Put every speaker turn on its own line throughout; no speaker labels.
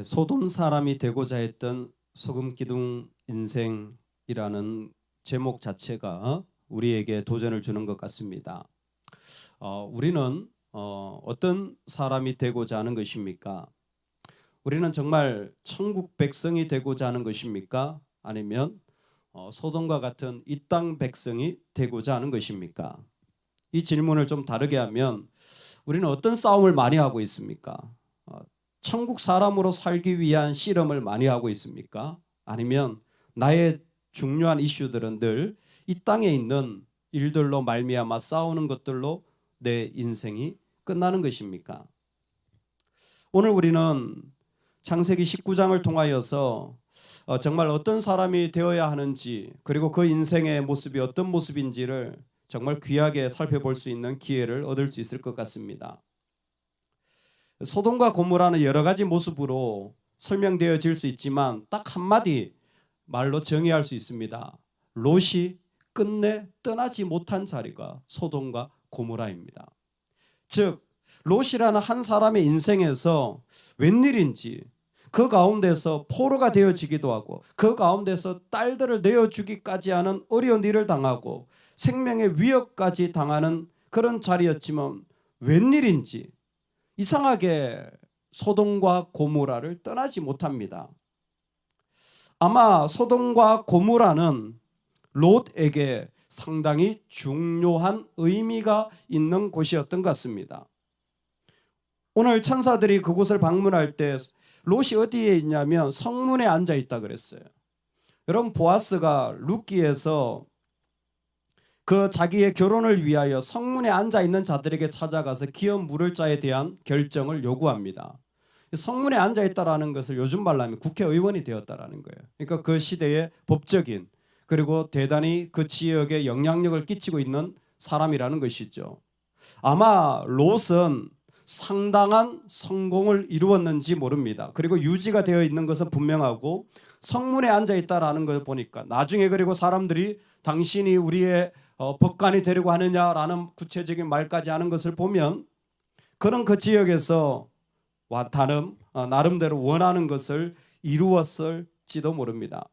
소돔 사람이 되고자 했던 소금 기둥 인생이라는 제목 자체가 우리에게 도전을 주는 것 같습니다. 우리는 어떤 사람이 되고자 하는 것입니까? 우리는 정말 천국 백성이 되고자 하는 것입니까? 아니면 소돔과 같은 이 땅 백성이 되고자 하는 것입니까? 이 질문을 좀 다르게 하면 우리는 어떤 싸움을 많이 하고 있습니까? 천국 사람으로 살기 위한 실험을 많이 하고 있습니까? 아니면 나의 중요한 이슈들은 늘 이 땅에 있는 일들로 말미암아 싸우는 것들로 내 인생이 끝나는 것입니까? 오늘 우리는 창세기 19장을 통하여서 정말 어떤 사람이 되어야 하는지, 그리고 그 인생의 모습이 어떤 모습인지를 정말 귀하게 살펴볼 수 있는 기회를 얻을 수 있을 것 같습니다. 소돔과 고모라는 여러 가지 모습으로 설명되어질 수 있지만 딱 한마디 말로 정의할 수 있습니다. 롯이 끝내 떠나지 못한 자리가 소돔과 고모라입니다. 즉 롯이라는 한 사람의 인생에서 웬일인지 그 가운데서 포로가 되어지기도 하고 그 가운데서 딸들을 내어주기까지 하는 어려운 일을 당하고 생명의 위협까지 당하는 그런 자리였지만 웬일인지 이상하게 소돔과 고모라를 떠나지 못합니다. 아마 소돔과 고모라는 롯에게 상당히 중요한 의미가 있는 곳이었던 것 같습니다. 오늘 천사들이 그곳을 방문할 때 롯이 어디에 있냐면 성문에 앉아 있다 그랬어요. 여러분, 보아스가 룻기에서 그 자기의 결혼을 위하여 성문에 앉아 있는 자들에게 찾아가서 기업 물을 자에 대한 결정을 요구합니다. 성문에 앉아 있다라는 것을 요즘 말로 하면 국회의원이 되었다라는 거예요. 그러니까 그 시대의 법적인, 그리고 대단히 그 지역에 영향력을 끼치고 있는 사람이라는 것이죠. 아마 롯은 상당한 성공을 이루었는지 모릅니다. 그리고 유지가 되어 있는 것은 분명하고 성문에 앉아 있다라는 걸 보니까 나중에, 그리고 사람들이 당신이 우리의 법관이 되려고 하느냐라는 구체적인 말까지 하는 것을 보면 그런 그 지역에서 나름대로 원하는 것을 이루었을지도 모릅니다.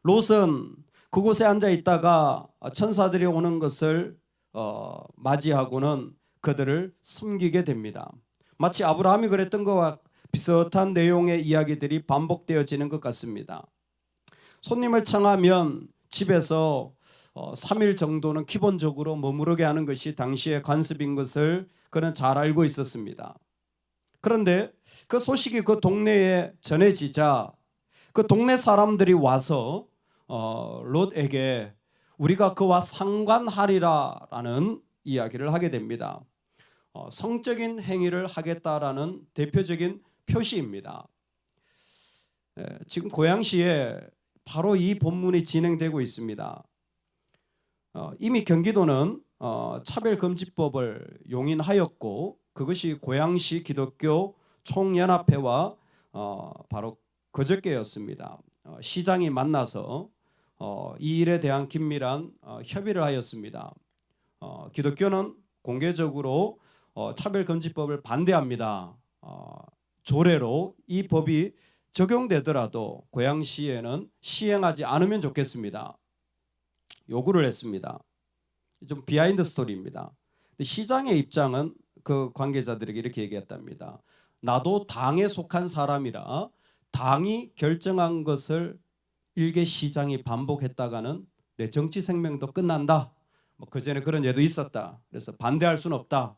롯은 그곳에 앉아 있다가 천사들이 오는 것을 맞이하고는 그들을 섬기게 됩니다. 마치 아브라함이 그랬던 것과 비슷한 내용의 이야기들이 반복되어지는 것 같습니다. 손님을 청하면 집에서 3일 정도는 기본적으로 머무르게 하는 것이 당시의 관습인 것을 그는 잘 알고 있었습니다. 그런데 그 소식이 그 동네에 전해지자 그 동네 사람들이 와서 롯에게 우리가 그와 상관하리라라는 이야기를 하게 됩니다. 성적인 행위를 하겠다라는 대표적인 표시입니다. 지금 고양시에 바로 이 본문이 진행되고 있습니다. 이미 경기도는 차별금지법을 용인하였고 그것이 고양시 기독교 총연합회와 바로 그저께였습니다. 시장이 만나서 이 일에 대한 긴밀한 협의를 하였습니다. 기독교는 공개적으로 차별금지법을 반대합니다. 조례로 이 법이 적용되더라도 고양시에는 시행하지 않으면 좋겠습니다. 요구를 했습니다. 좀 비하인드 스토리입니다. 시장의 입장은 그 관계자들에게 이렇게 얘기했답니다. 나도 당에 속한 사람이라 당이 결정한 것을 일개 시장이 반복했다가는 내 정치 생명도 끝난다. 그 전에 그런 예도 있었다. 그래서 반대할 수는 없다.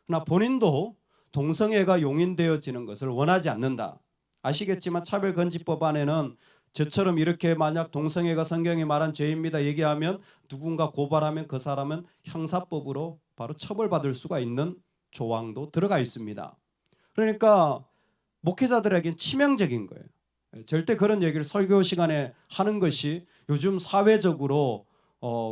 그러나 본인도 동성애가 용인되어지는 것을 원하지 않는다. 아시겠지만 차별금지법 안에는 저처럼 이렇게 만약 동성애가 성경이 말한 죄입니다 얘기하면 누군가 고발하면 그 사람은 형사법으로 바로 처벌받을 수가 있는 조항도 들어가 있습니다. 그러니까 목회자들에겐 치명적인 거예요. 절대 그런 얘기를 설교 시간에 하는 것이 요즘 사회적으로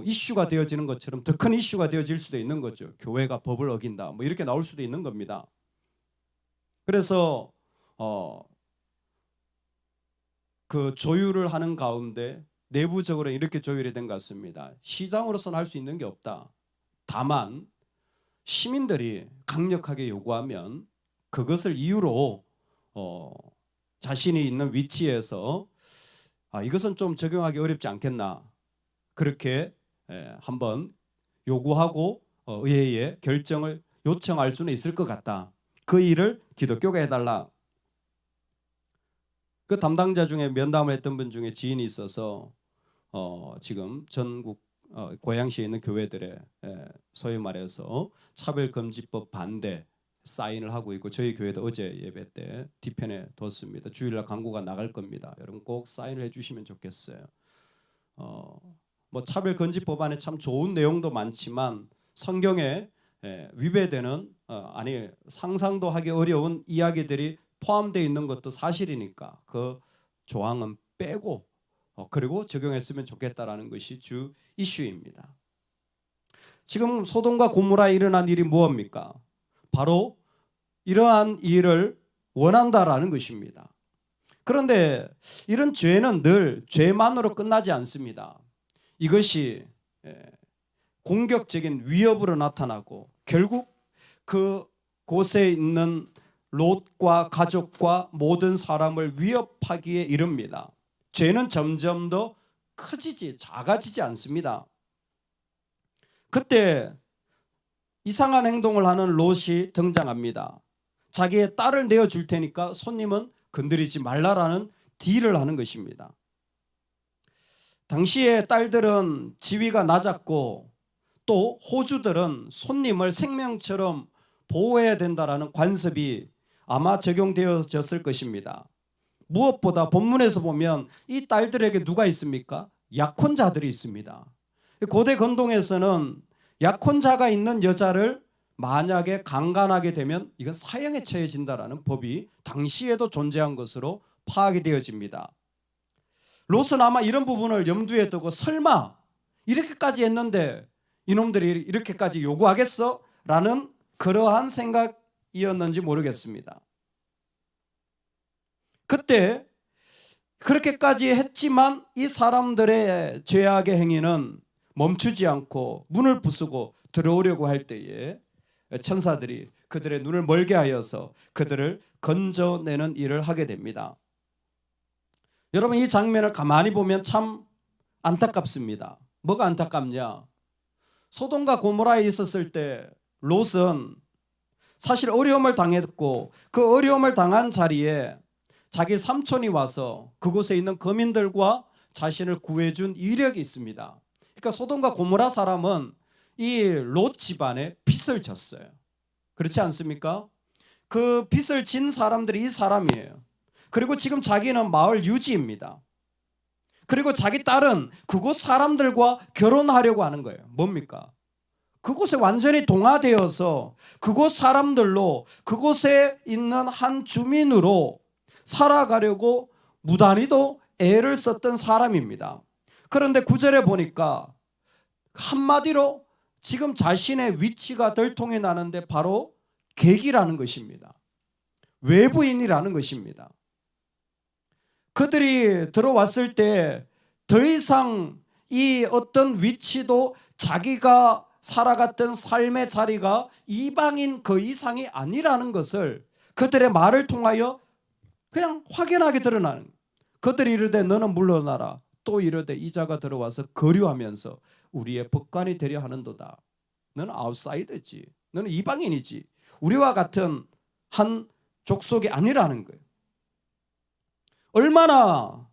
이슈가 되어지는 것처럼 더 큰 이슈가 되어질 수도 있는 거죠. 교회가 법을 어긴다 뭐 이렇게 나올 수도 있는 겁니다. 그래서 그 조율을 하는 가운데 내부적으로 이렇게 조율이 된 것 같습니다. 시장으로서는 할 수 있는 게 없다. 다만 시민들이 강력하게 요구하면 그것을 이유로 자신이 있는 위치에서 이것은 좀 적용하기 어렵지 않겠나, 그렇게 한번 요구하고 의회에 결정을 요청할 수는 있을 것 같다. 그 일을 기독교가 해달라. 그 담당자 중에 면담을 했던 분 중에 지인이 있어서 지금 전국 고양시에 있는 교회들의 소위 말해서 차별금지법 반대 사인을 하고 있고, 저희 교회도 어제 예배 때 뒤편에 뒀습니다. 주일날 광고가 나갈 겁니다. 여러분 꼭 사인을 해주시면 좋겠어요. 뭐 차별금지법 안에 참 좋은 내용도 많지만 성경에 위배되는 상상도 하기 어려운 이야기들이 포함되어 있는 것도 사실이니까 그 조항은 빼고 그리고 적용했으면 좋겠다라는 것이 주 이슈입니다. 지금 소돔과 고모라에 일어난 일이 무엇입니까? 바로 이러한 일을 원한다라는 것입니다. 그런데 이런 죄는 늘 죄만으로 끝나지 않습니다. 이것이 공격적인 위협으로 나타나고 결국 그곳에 있는 롯과 가족과 모든 사람을 위협하기에 이릅니다. 죄는 점점 더 커지지 작아지지 않습니다. 그때 이상한 행동을 하는 롯이 등장합니다. 자기의 딸을 내어줄 테니까 손님은 건드리지 말라라는 딜을 하는 것입니다. 당시에 딸들은 지위가 낮았고 또 호주들은 손님을 생명처럼 보호해야 된다라는 관습이 아마 적용되어졌을 것입니다. 무엇보다 본문에서 보면 이 딸들에게 누가 있습니까? 약혼자들이 있습니다. 고대 건동에서는 약혼자가 있는 여자를 만약에 강간하게 되면 이건 사형에 처해진다라는 법이 당시에도 존재한 것으로 파악이 되어집니다. 롯은 아마 이런 부분을 염두에 두고 설마 이렇게까지 했는데 이놈들이 이렇게까지 요구하겠어? 라는 그러한 생각이었는지 모르겠습니다. 그때 그렇게까지 했지만 이 사람들의 죄악의 행위는 멈추지 않고 문을 부수고 들어오려고 할 때에 천사들이 그들의 눈을 멀게 하여서 그들을 건져내는 일을 하게 됩니다. 여러분 이 장면을 가만히 보면 참 안타깝습니다. 뭐가 안타깝냐? 소돔과 고모라에 있었을 때 롯은 사실 어려움을 당했고 그 어려움을 당한 자리에 자기 삼촌이 와서 그곳에 있는 거민들과 자신을 구해준 이력이 있습니다. 그러니까 소돔과 고모라 사람은 이 롯 집안에 빚을 졌어요. 그렇지 않습니까? 그 빚을 진 사람들이 이 사람이에요. 그리고 지금 자기는 마을 유지입니다. 그리고 자기 딸은 그곳 사람들과 결혼하려고 하는 거예요. 뭡니까? 그곳에 완전히 동화되어서 그곳 사람들로 그곳에 있는 한 주민으로 살아가려고 무단히도 애를 썼던 사람입니다. 그런데 9절에 보니까 한마디로 지금 자신의 위치가 들통이 나는데 바로 객이라는 것입니다. 외부인이라는 것입니다. 그들이 들어왔을 때 더 이상 이 어떤 위치도 자기가 살아갔던 삶의 자리가 이방인 그 이상이 아니라는 것을 그들의 말을 통하여 그냥 확연하게 드러나는 거예요. 그들이 이르되 너는 물러나라. 또 이르되 이자가 들어와서 거류하면서 우리의 법관이 되려 하는도다. 너는 아웃사이더지. 너는 이방인이지. 우리와 같은 한 족속이 아니라는 거예요. 얼마나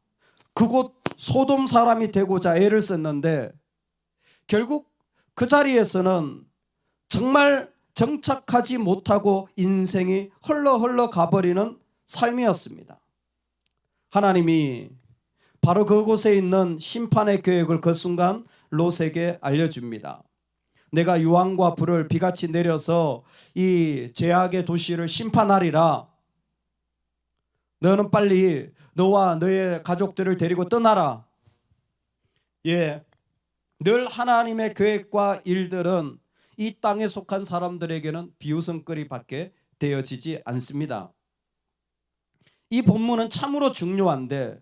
그곳 소돔 사람이 되고자 애를 썼는데 결국 그 자리에서는 정말 정착하지 못하고 인생이 흘러 가버리는 삶이었습니다. 하나님이 바로 그곳에 있는 심판의 계획을 그 순간 롯에게 알려줍니다. 내가 유황과 불을 비같이 내려서 이 죄악의 도시를 심판하리라. 너는 빨리 너와 너의 가족들을 데리고 떠나라. 늘 하나님의 계획과 일들은 이 땅에 속한 사람들에게는 비웃음거리밖에 되어지지 않습니다. 이 본문은 참으로 중요한데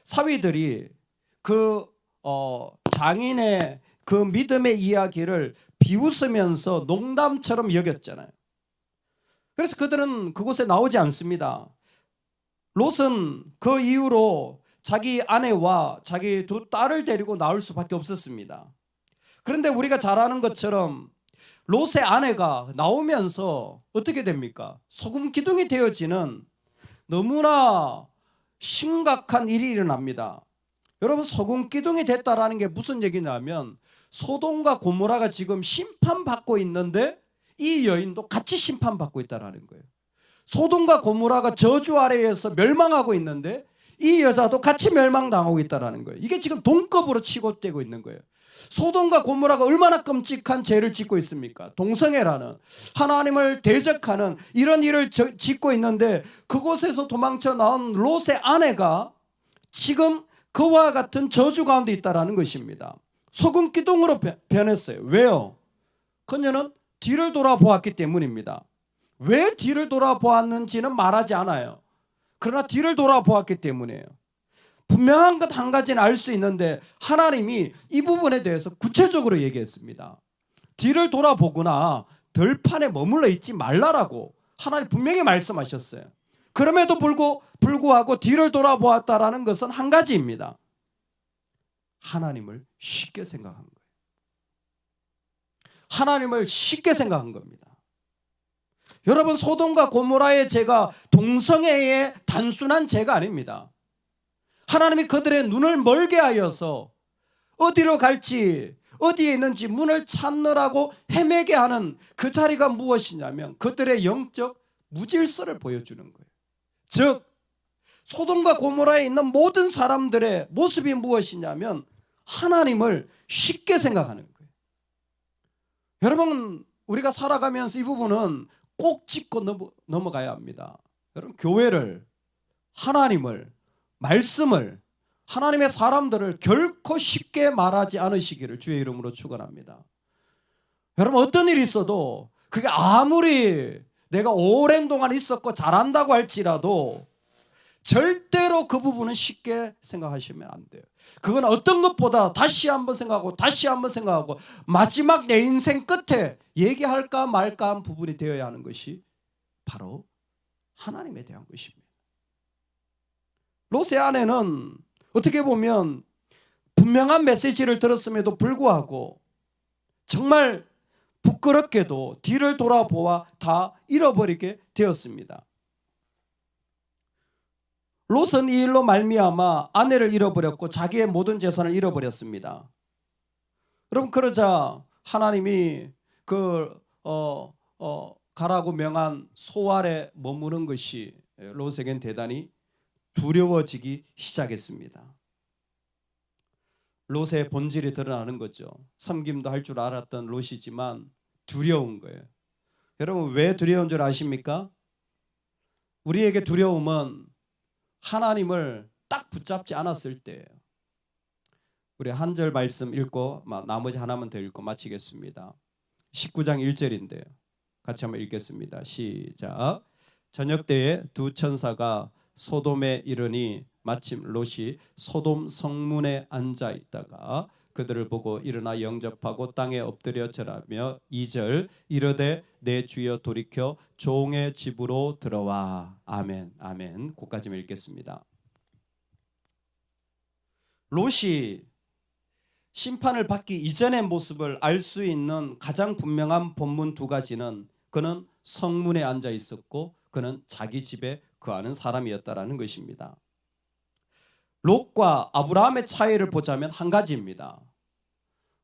사위들이 그 장인의 그 믿음의 이야기를 비웃으면서 농담처럼 여겼잖아요. 그래서 그들은 그곳에 나오지 않습니다. 롯은 그 이후로 자기 아내와 자기 두 딸을 데리고 나올 수밖에 없었습니다. 그런데 우리가 잘 아는 것처럼 롯의 아내가 나오면서 어떻게 됩니까? 소금 기둥이 되어지는 너무나 심각한 일이 일어납니다. 여러분, 소금 기둥이 됐다라는 게 무슨 얘기냐면 소돔과 고모라가 지금 심판받고 있는데 이 여인도 같이 심판받고 있다라는 거예요. 소돔과 고모라가 저주 아래에서 멸망하고 있는데 이 여자도 같이 멸망당하고 있다라는 거예요. 이게 지금 동급으로 치고되고 있는 거예요. 소돔과 고모라가 얼마나 끔찍한 죄를 짓고 있습니까? 동성애라는, 하나님을 대적하는 이런 일을 짓고 있는데 그곳에서 도망쳐 나온 롯의 아내가 지금 그와 같은 저주 가운데 있다라는 것입니다. 소금 기둥으로 변했어요. 왜요? 그녀는 뒤를 돌아보았기 때문입니다. 왜 뒤를 돌아보았는지는 말하지 않아요. 그러나 뒤를 돌아보았기 때문이에요. 분명한 것 한 가지는 알 수 있는데 하나님이 이 부분에 대해서 구체적으로 얘기했습니다. 뒤를 돌아보거나 들판에 머물러 있지 말라라고 하나님 분명히 말씀하셨어요. 그럼에도 불구하고 뒤를 돌아보았다라는 것은 한 가지입니다. 하나님을 쉽게 생각한 거예요. 하나님을 쉽게 생각한 겁니다. 여러분, 소돔과 고모라의 죄가 동성애의 단순한 죄가 아닙니다. 하나님이 그들의 눈을 멀게 하여서 어디로 갈지, 어디에 있는지 문을 찾느라고 헤매게 하는 그 자리가 무엇이냐면 그들의 영적 무질서를 보여주는 거예요. 즉 소돔과 고모라에 있는 모든 사람들의 모습이 무엇이냐면 하나님을 쉽게 생각하는 거예요. 여러분, 우리가 살아가면서 이 부분은 꼭 짚고 넘어가야 합니다. 여러분, 교회를, 하나님을, 말씀을, 하나님의 사람들을 결코 쉽게 말하지 않으시기를 주의 이름으로 축원합니다. 여러분, 어떤 일이 있어도 그게 아무리 내가 오랜 동안 있었고 잘한다고 할지라도 절대로 그 부분은 쉽게 생각하시면 안 돼요. 그건 어떤 것보다 다시 한번 생각하고 다시 한번 생각하고 마지막 내 인생 끝에 얘기할까 말까 한 부분이 되어야 하는 것이 바로 하나님에 대한 것입니다. 롯의 아내는 어떻게 보면 분명한 메시지를 들었음에도 불구하고 정말 부끄럽게도 뒤를 돌아보아 다 잃어버리게 되었습니다. 롯은 이 일로 말미암아 아내를 잃어버렸고 자기의 모든 재산을 잃어버렸습니다. 여러분, 그러자 하나님이 가라고 명한 소 아래 머무는 것이 롯에겐 대단히 두려워지기 시작했습니다. 롯의 본질이 드러나는 거죠. 섬김도 할 줄 알았던 롯이지만 두려운 거예요. 여러분, 왜 두려운 줄 아십니까? 우리에게 두려움은 하나님을 딱 붙잡지 않았을 때예요. 우리 한 절 말씀 읽고 나머지 하나만 더 읽고 마치겠습니다. 19장 1절인데요. 같이 한번 읽겠습니다. 시작. 저녁 때에 두 천사가 소돔에 이르니 마침 롯이 소돔 성문에 앉아 있다가 그들을 보고 일어나 영접하고 땅에 엎드려 절하며 2절 이르되 내 주여 돌이켜 종의 집으로 들어와. 아멘. 아멘. 고까지 읽겠습니다. 롯이 심판을 받기 이전의 모습을 알 수 있는 가장 분명한 본문 두 가지는 그는 성문에 앉아 있었고 그는 자기 집에 거하는 사람이었다라는 것입니다. 롯과 아브라함의 차이를 보자면 한 가지입니다.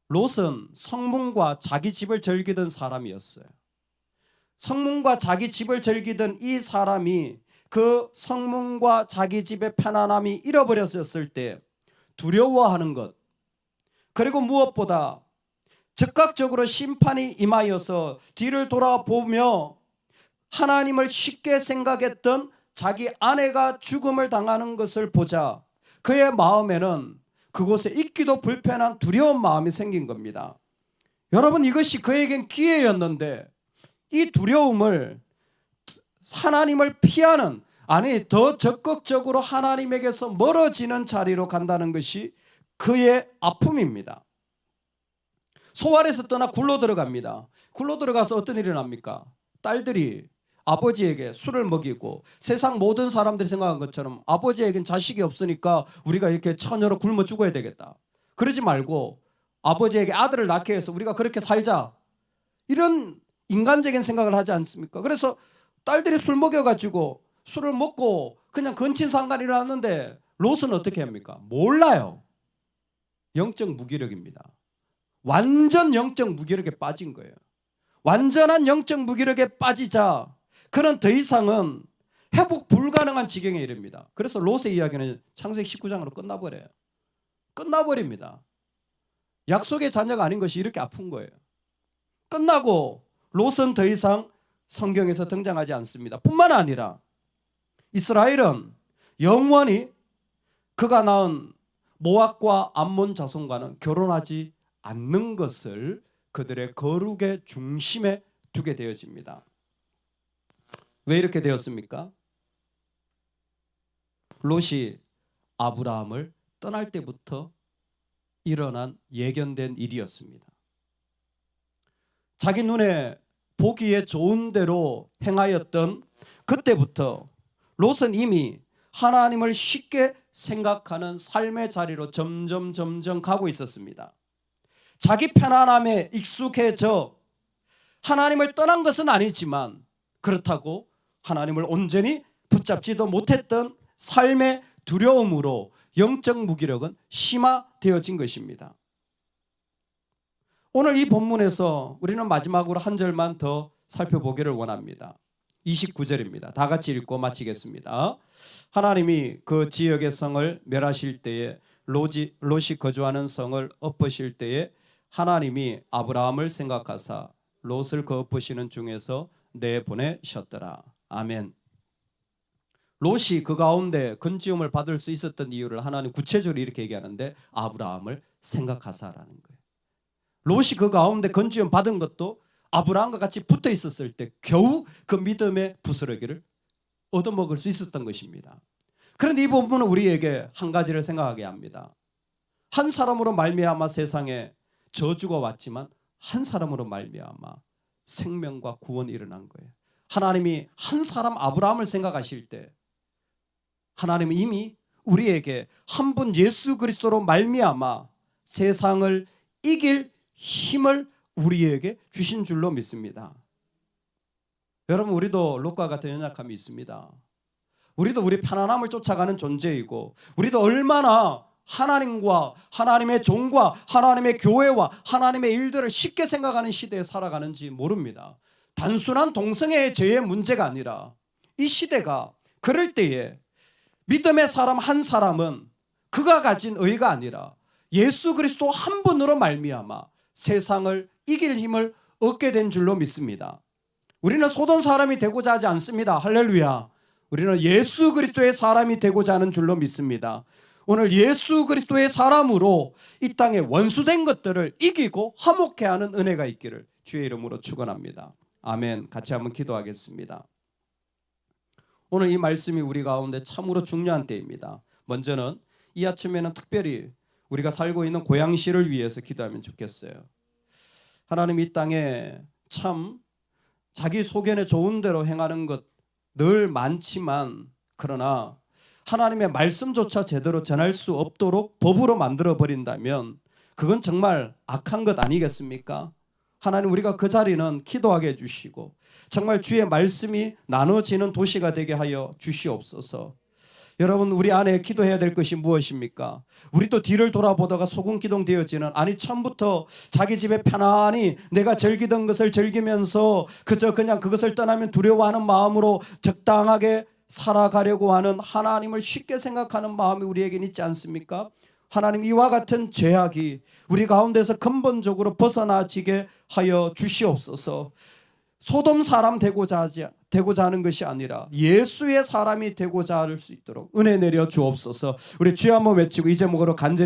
롯은 성문과 자기 집을 즐기던 사람이었어요. 성문과 자기 집을 즐기던 이 사람이 그 성문과 자기 집의 편안함이 잃어버렸을 때 두려워하는 것, 그리고 무엇보다 즉각적으로 심판이 임하여서 뒤를 돌아보며 하나님을 쉽게 생각했던 자기 아내가 죽음을 당하는 것을 보자 그의 마음에는 그곳에 있기도 불편한 두려운 마음이 생긴 겁니다. 여러분, 이것이 그에겐 기회였는데 이 두려움을 하나님을 피하는, 아니 더 적극적으로 하나님에게서 멀어지는 자리로 간다는 것이 그의 아픔입니다. 소알에서 떠나 굴로 들어갑니다. 굴로 들어가서 어떤 일이 납니까? 딸들이 아버지에게 술을 먹이고 세상 모든 사람들이 생각한 것처럼 아버지에겐 자식이 없으니까 우리가 이렇게 처녀로 굶어 죽어야 되겠다. 그러지 말고 아버지에게 아들을 낳게 해서 우리가 그렇게 살자. 이런 인간적인 생각을 하지 않습니까? 그래서 딸들이 술 먹여가지고 술을 먹고 그냥 근친상간이 일어났는데 롯은 어떻게 합니까? 몰라요. 영적 무기력입니다. 완전 영적 무기력에 빠진 거예요. 완전한 영적 무기력에 빠지자 그는 더 이상은 회복 불가능한 지경에 이릅니다. 그래서 롯의 이야기는 창세기 19장으로 끝나버려요. 끝나버립니다. 약속의 자녀가 아닌 것이 이렇게 아픈 거예요. 끝나고 롯은 더 이상 성경에서 등장하지 않습니다. 뿐만 아니라 이스라엘은 영원히 그가 낳은 모압과 암몬 자손과는 결혼하지 않는 것을 그들의 거룩의 중심에 두게 되어집니다. 왜 이렇게 되었습니까? 롯이 아브라함을 떠날 때부터 일어난 예견된 일이었습니다. 자기 눈에 보기에 좋은 대로 행하였던 그때부터 롯은 이미 하나님을 쉽게 생각하는 삶의 자리로 점점 가고 있었습니다. 자기 편안함에 익숙해져 하나님을 떠난 것은 아니지만 그렇다고 하나님을 온전히 붙잡지도 못했던 삶의 두려움으로 영적 무기력은 심화되어진 것입니다. 오늘 이 본문에서 우리는 마지막으로 한 절만 더 살펴보기를 원합니다. 29절입니다. 다 같이 읽고 마치겠습니다. 하나님이 그 지역의 성을 멸하실 때에 롯이 거주하는 성을 엎으실 때에 하나님이 아브라함을 생각하사 롯을 그 엎으시는 중에서 내보내셨더라. 아멘. 롯이 그 가운데 건지음을 받을 수 있었던 이유를 하나님 구체적으로 이렇게 얘기하는데 아브라함을 생각하사라는 거예요. 롯이 그 가운데 건지음 받은 것도 아브라함과 같이 붙어 있었을 때 겨우 그 믿음의 부스러기를 얻어먹을 수 있었던 것입니다. 그런데 이 부분은 우리에게 한 가지를 생각하게 합니다. 한 사람으로 말미암아 세상에 저주가 왔지만 한 사람으로 말미암아 생명과 구원이 일어난 거예요. 하나님이 한 사람 아브라함을 생각하실 때 하나님은 이미 우리에게 한 분 예수 그리스도로 말미암아 세상을 이길 힘을 우리에게 주신 줄로 믿습니다. 여러분, 우리도 롯과 같은 연약함이 있습니다. 우리도 우리 편안함을 쫓아가는 존재이고 우리도 얼마나 하나님과 하나님의 종과 하나님의 교회와 하나님의 일들을 쉽게 생각하는 시대에 살아가는지 모릅니다. 단순한 동성애의 죄의 문제가 아니라 이 시대가 그럴 때에 믿음의 사람 한 사람은 그가 가진 의가 아니라 예수 그리스도 한 분으로 말미암아 세상을 이길 힘을 얻게 된 줄로 믿습니다. 우리는 소돔 사람이 되고자 하지 않습니다. 할렐루야. 우리는 예수 그리스도의 사람이 되고자 하는 줄로 믿습니다. 오늘 예수 그리스도의 사람으로 이 땅에 원수된 것들을 이기고 화목해 하는 은혜가 있기를 주의 이름으로 축원합니다. 아멘. 같이 한번 기도하겠습니다. 오늘 이 말씀이 우리 가운데 참으로 중요한 때입니다. 먼저는 이 아침에는 특별히 우리가 살고 있는 고양시를 위해서 기도하면 좋겠어요. 하나님, 이 땅에 참 자기 소견에 좋은 대로 행하는 것 늘 많지만 그러나 하나님의 말씀조차 제대로 전할 수 없도록 법으로 만들어 버린다면 그건 정말 악한 것 아니겠습니까? 하나님, 우리가 그 자리는 기도하게 해주시고 정말 주의 말씀이 나눠지는 도시가 되게 하여 주시옵소서. 여러분, 우리 안에 기도해야 될 것이 무엇입니까? 우리도 뒤를 돌아보다가 소금기둥 되어지는, 아니 처음부터 자기 집에 편안히 내가 즐기던 것을 즐기면서 그냥 그것을 떠나면 두려워하는 마음으로 적당하게 살아가려고 하는 하나님을 쉽게 생각하는 마음이 우리에겐 있지 않습니까? 하나님, 이와 같은 죄악이 우리 가운데서 근본적으로 벗어나지게 하여 주시옵소서. 소돔 사람 되고자 하는 것이 아니라 예수의 사람이 되고자 할 수 있도록 은혜 내려 주옵소서. 우리 주여 한번 외치고 이 제목으로 간절히